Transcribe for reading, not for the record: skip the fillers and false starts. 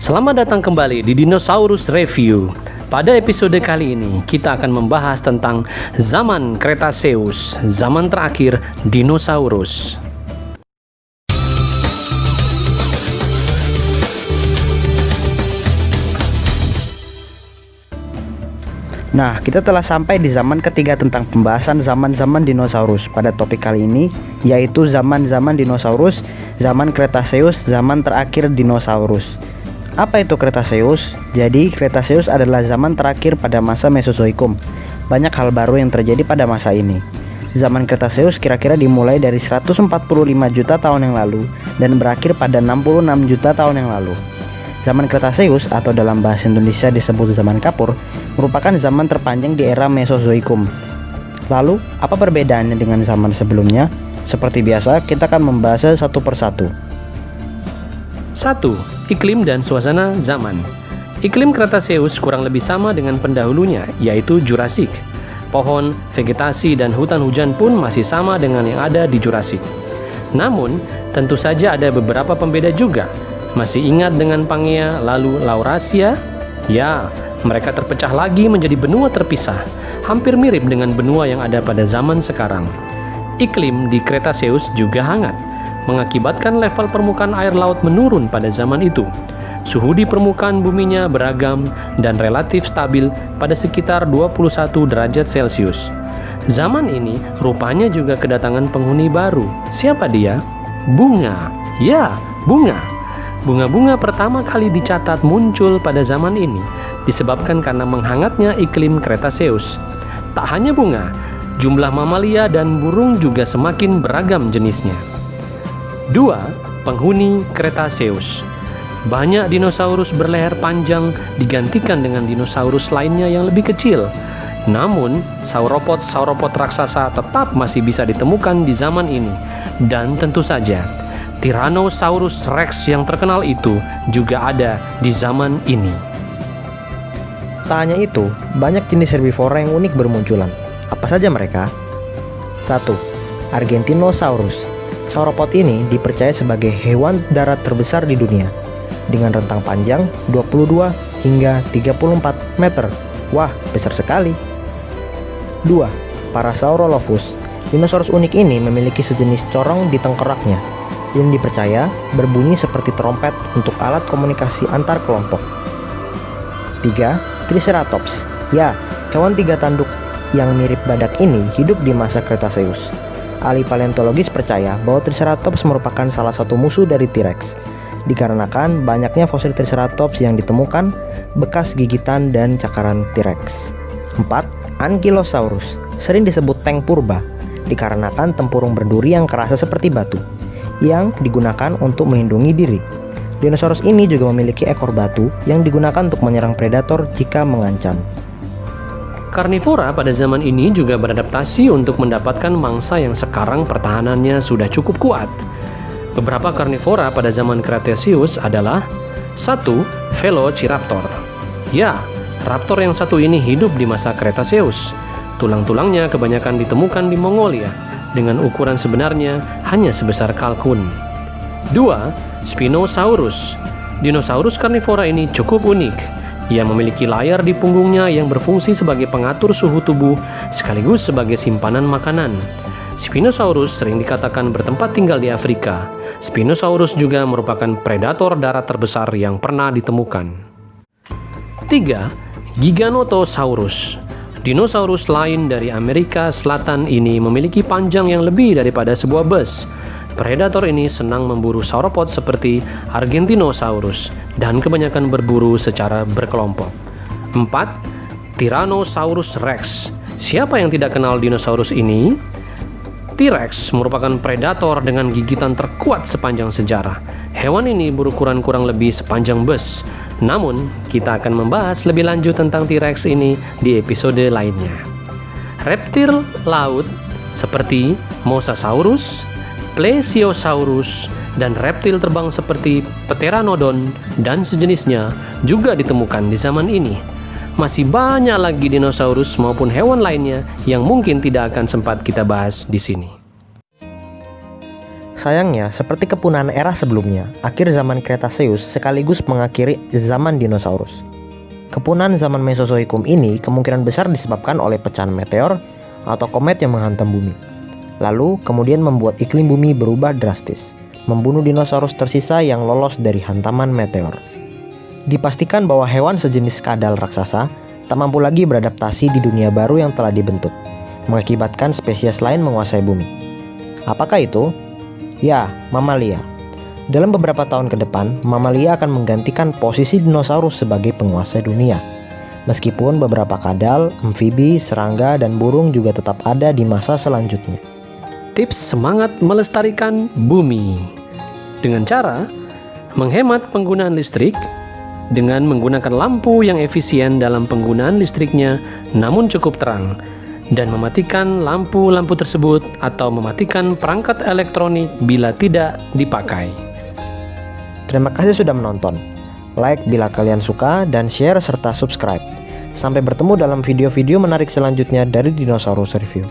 Selamat datang kembali di Dinosaurus Review. Pada episode kali ini kita akan membahas tentang zaman Cretaceous, zaman terakhir dinosaurus. Nah, kita telah sampai di zaman ketiga tentang pembahasan zaman-zaman dinosaurus pada topik kali ini, yaitu zaman-zaman dinosaurus, zaman Cretaceous, zaman terakhir dinosaurus. Apa itu Cretaceous? Jadi, Cretaceous adalah zaman terakhir pada masa Mesozoikum. Banyak hal baru yang terjadi pada masa ini. Zaman Cretaceous kira-kira dimulai dari 145 juta tahun yang lalu dan berakhir pada 66 juta tahun yang lalu. Zaman Cretaceous atau dalam bahasa Indonesia disebut zaman Kapur merupakan zaman terpanjang di era Mesozoikum. Lalu, apa perbedaannya dengan zaman sebelumnya? Seperti biasa, kita akan membahasnya satu persatu. 1. Iklim dan suasana zaman. Iklim Cretaceous kurang lebih sama dengan pendahulunya, yaitu Jurassic. Pohon, vegetasi, dan hutan hujan pun masih sama dengan yang ada di Jurassic. Namun, tentu saja ada beberapa pembeda juga. Masih ingat dengan Pangea lalu Laurasia? Ya, mereka terpecah lagi menjadi benua terpisah, hampir mirip dengan benua yang ada pada zaman sekarang. Iklim di Cretaceous juga hangat, mengakibatkan level permukaan air laut menurun pada zaman itu. Suhu di permukaan buminya beragam dan relatif stabil pada sekitar 21 derajat Celcius. Zaman ini rupanya juga kedatangan penghuni baru. Siapa dia? Bunga. Ya, bunga. Bunga-bunga pertama kali dicatat muncul pada zaman ini disebabkan karena menghangatnya iklim Cretaceous. Tak hanya bunga, jumlah mamalia dan burung juga semakin beragam jenisnya. 2. Penghuni Cretaceous. Banyak dinosaurus berleher panjang digantikan dengan dinosaurus lainnya yang lebih kecil. Namun, sauropod raksasa tetap masih bisa ditemukan di zaman ini. Dan tentu saja, Tyrannosaurus Rex yang terkenal itu juga ada di zaman ini. Tak hanya itu, banyak jenis herbivora yang unik bermunculan. Apa saja mereka? 1. Argentinosaurus. Sauropod ini dipercaya sebagai hewan darat terbesar di dunia dengan rentang panjang 22 hingga 34 meter. Wah, besar sekali. 2. Parasaurolophus. Dinosaurus unik ini memiliki sejenis corong di tengkoraknya yang dipercaya berbunyi seperti trompet untuk alat komunikasi antar kelompok. 3. Triceratops. Ya, hewan tiga tanduk yang mirip badak ini hidup di masa Cretaceous. Ahli paleontologis percaya bahwa Triceratops merupakan salah satu musuh dari T-Rex, dikarenakan banyaknya fosil Triceratops yang ditemukan, bekas gigitan dan cakaran T-Rex. 4. Ankylosaurus. Sering disebut tank purba, dikarenakan tempurung berduri yang kerasa seperti batu yang digunakan untuk melindungi diri. Dinosaurus ini juga memiliki ekor batu yang digunakan untuk menyerang predator jika mengancam. Karnivora pada zaman ini juga beradaptasi untuk mendapatkan mangsa yang sekarang pertahanannya sudah cukup kuat. Beberapa karnivora pada zaman Cretaceous adalah 1. Velociraptor. Ya, raptor yang satu ini hidup di masa Cretaceous. Tulang-tulangnya kebanyakan ditemukan di Mongolia dengan ukuran sebenarnya hanya sebesar kalkun. 2. Spinosaurus. Dinosaurus karnivora ini cukup unik. Ia memiliki layar di punggungnya yang berfungsi sebagai pengatur suhu tubuh sekaligus sebagai simpanan makanan. Spinosaurus sering dikatakan bertempat tinggal di Afrika. Spinosaurus juga merupakan predator darat terbesar yang pernah ditemukan. 3. Giganotosaurus. Dinosaurus lain dari Amerika Selatan ini memiliki panjang yang lebih daripada sebuah bus. Predator ini senang memburu sauropod seperti Argentinosaurus dan kebanyakan berburu secara berkelompok. 4. Tyrannosaurus Rex. Siapa yang tidak kenal dinosaurus ini? T-Rex merupakan predator dengan gigitan terkuat sepanjang sejarah. Hewan ini berukuran kurang lebih sepanjang bus. Namun, kita akan membahas lebih lanjut tentang T-Rex ini di episode lainnya. Reptil laut seperti Mosasaurus, Plesiosaurus, dan reptil terbang seperti Pteranodon dan sejenisnya juga ditemukan di zaman ini. Masih banyak lagi dinosaurus maupun hewan lainnya yang mungkin tidak akan sempat kita bahas di sini. Sayangnya, seperti kepunahan era sebelumnya, akhir zaman Cretaceous sekaligus mengakhiri zaman dinosaurus. Kepunahan zaman Mesozoikum ini kemungkinan besar disebabkan oleh pecahan meteor atau komet yang menghantam bumi. Lalu kemudian membuat iklim bumi berubah drastis, membunuh dinosaurus tersisa yang lolos dari hantaman meteor. Dipastikan bahwa hewan sejenis kadal raksasa tak mampu lagi beradaptasi di dunia baru yang telah dibentuk, mengakibatkan spesies lain menguasai bumi. Apakah itu? Ya, mamalia. Dalam beberapa tahun ke depan, mamalia akan menggantikan posisi dinosaurus sebagai penguasa dunia. Meskipun beberapa kadal, amfibi, serangga, dan burung juga tetap ada di masa selanjutnya. Tips semangat melestarikan bumi. Dengan cara menghemat penggunaan listrik dengan menggunakan lampu yang efisien dalam penggunaan listriknya namun cukup terang, dan mematikan lampu-lampu tersebut atau mematikan perangkat elektronik bila tidak dipakai. Terima kasih sudah menonton. Like bila kalian suka dan share serta subscribe. Sampai bertemu dalam video-video menarik selanjutnya dari Dinosaurus Review.